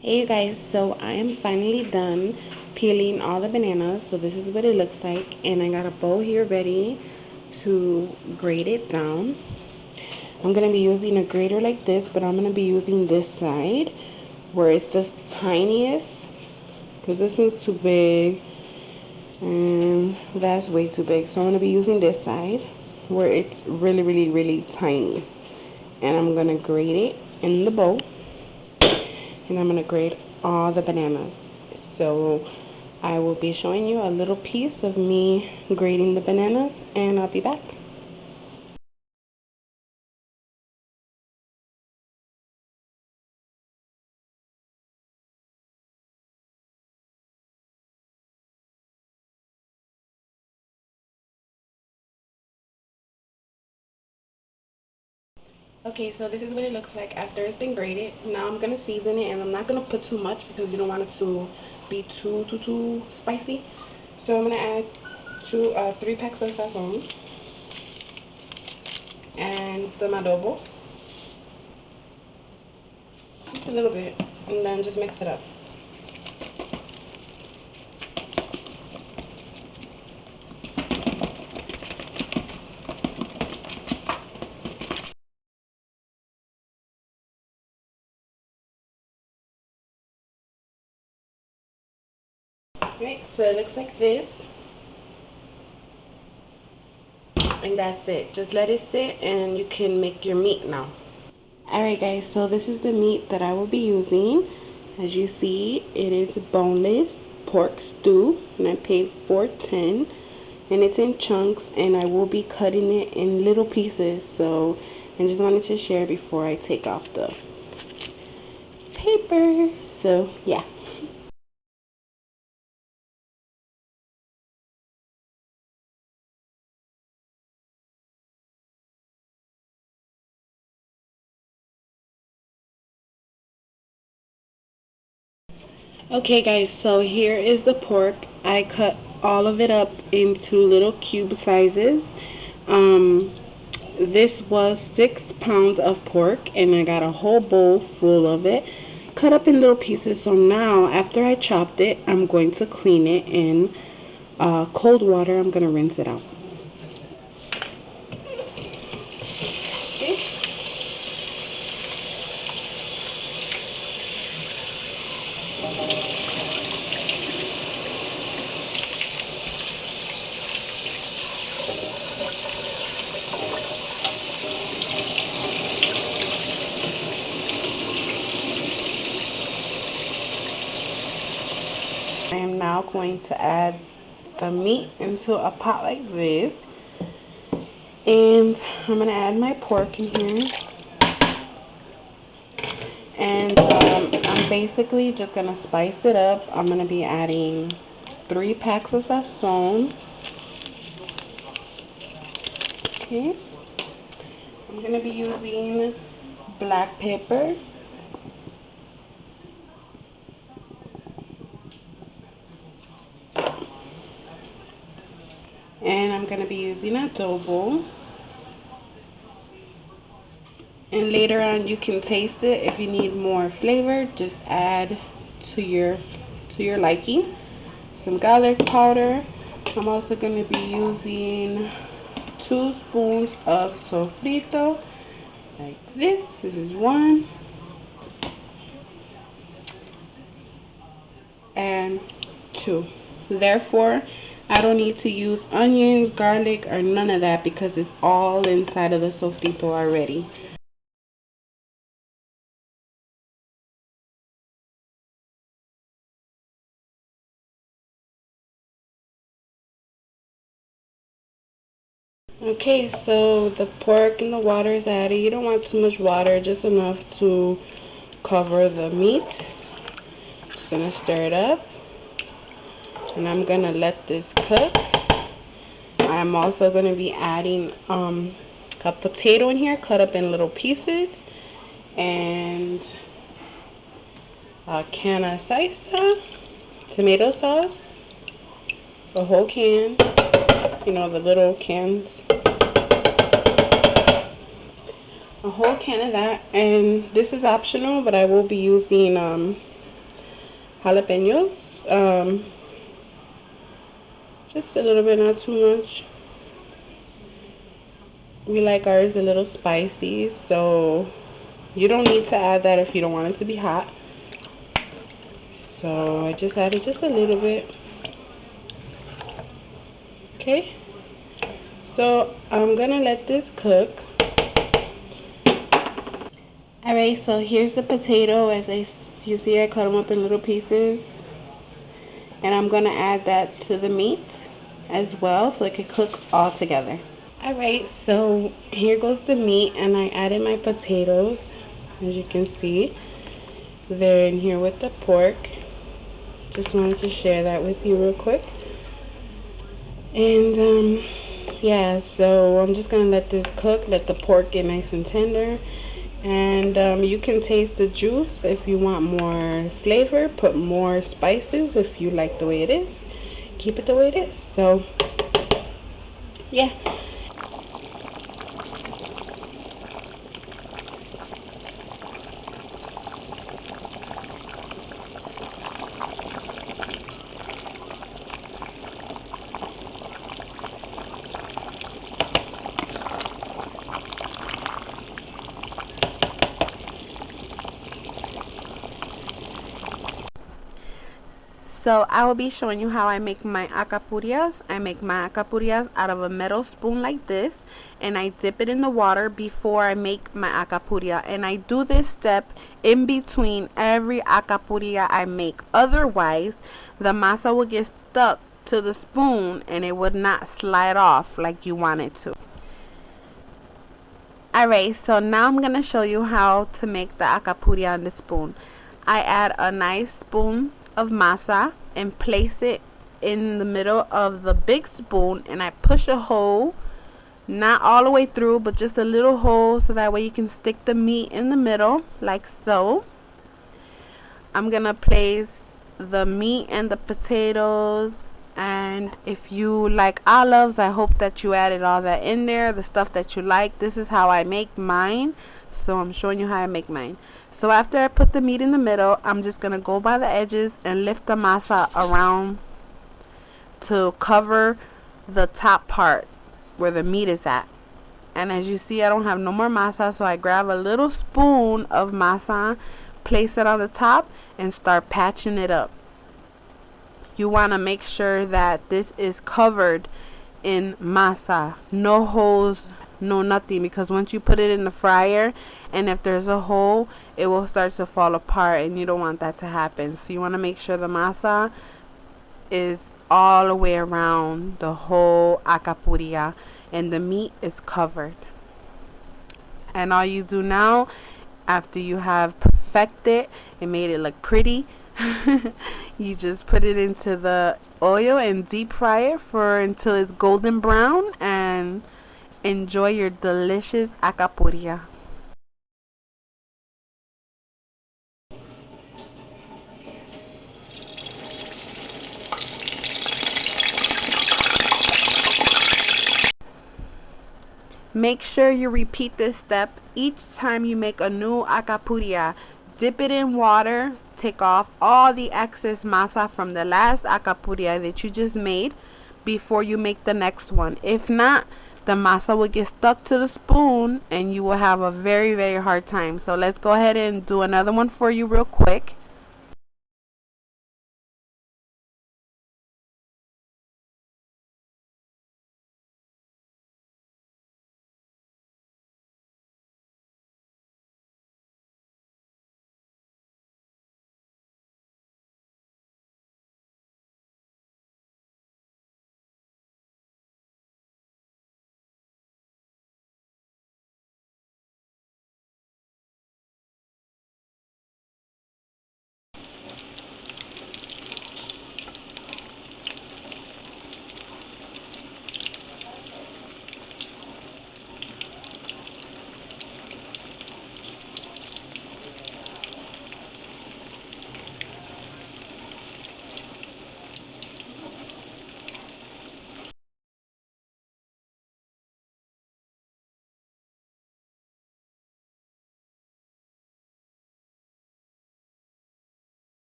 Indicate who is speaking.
Speaker 1: Hey you guys, so I am finally done peeling all the bananas. So this is what it looks like, and I got a bowl here ready to grate it down. I'm going to be using a grater like this, but I'm going to be using this side where it's the tiniest, because this one's too big and that's way too big. So I'm going to be using this side where it's really, really, really tiny, and I'm going to grate it in the bowl. And I'm going to grate all the bananas. So I will be showing you a little piece of me grating the bananas, and I'll be back. Okay, so this is what it looks like after it's been grated. Now I'm going to season it, and I'm not going to put too much because you don't want it to be too spicy. So I'm going to add 3 packs of sazon and some adobo, just a little bit, and then just mix it up. Right, so it looks like this, and that's it. Just let it sit, and you can make your meat now. Alright guys, so this is the meat that I will be using. As you see, it is boneless pork stew, and I paid $4.10, and it's in chunks, and I will be cutting it in little pieces. So I just wanted to share before I take off the paper. So yeah. Okay guys, so here is the pork. I cut all of it up into little cube sizes. This was 6 pounds of pork, and I got a whole bowl full of it, cut up in little pieces. So now, after I chopped it, I'm going to clean it in cold water. I'm going to rinse it out. Okay. I am now going to add the meat into a pot like this, and I'm going to add my pork in here, and I'm basically just going to spice it up. I'm going to be adding 3 packs of sazon. Okay, I'm going to be using black pepper, and I'm going to be using adobo. And later on you can taste it. If you need more flavor, just add to your liking. Some garlic powder. I'm also going to be using 2 spoons of sofrito, like this. This is 1 and 2. Therefore, I don't need to use onions, garlic, or none of that because it's all inside of the sofrito already. Okay, so the pork and the water is added. You don't want too much water, just enough to cover the meat. Just gonna stir it up, and I'm gonna let this cook. I'm also gonna be adding a potato in here, cut up in little pieces, and a can of salsa, tomato sauce, a whole can. You know, the little cans. A whole can of that, and this is optional, but I will be using jalapenos. Just a little bit, not too much. We like ours a little spicy, so you don't need to add that if you don't want it to be hot. So I just added just a little bit. Okay. So I'm gonna let this cook. Alright, so here's the potato. You see, I cut them up in little pieces. And I'm gonna add that to the meat as well so it can cook all together. Alright, so here goes the meat, and I added my potatoes. As you can see, they're in here with the pork. Just wanted to share that with you real quick. And yeah, so I'm just gonna let this cook, let the pork get nice and tender. And you can taste the juice. If you want more flavor, put more spices. If you like the way it is, keep it the way it is. So yeah. So I will be showing you how I make my alcapurrias. I make my alcapurrias out of a metal spoon like this, and I dip it in the water before I make my alcapurria. And I do this step in between every alcapurria I make. Otherwise, the masa will get stuck to the spoon and it would not slide off like you want it to. Alright, so now I'm going to show you how to make the alcapurria on the spoon. I add a nice spoon of masa and place it in the middle of the big spoon, and I push a hole, not all the way through, but just a little hole, so that way you can stick the meat in the middle like so. I'm gonna place the meat and the potatoes, and if you like olives, I hope that you added all that in there, the stuff that you like. This is how I make mine, so I'm showing you how I make mine. So after I put the meat in the middle, I'm just going to go by the edges and lift the masa around to cover the top part where the meat is at. And as you see, I don't have no more masa, so I grab a little spoon of masa, place it on the top, and start patching it up. You want to make sure that this is covered in masa. No holes, no nothing, because once you put it in the fryer, and if there's a hole, it will start to fall apart, and you don't want that to happen. So you want to make sure the masa is all the way around the whole alcapurria and the meat is covered. And all you do now, after you have perfected and made it look pretty, you just put it into the oil and deep fry it until it's golden brown, and enjoy your delicious alcapurria. Make sure you repeat this step each time you make a new alcapurria. Dip it in water, take off all the excess masa from the last alcapurria that you just made before you make the next one. If not, the masa will get stuck to the spoon and you will have a very, very hard time. So let's go ahead and do another one for you real quick.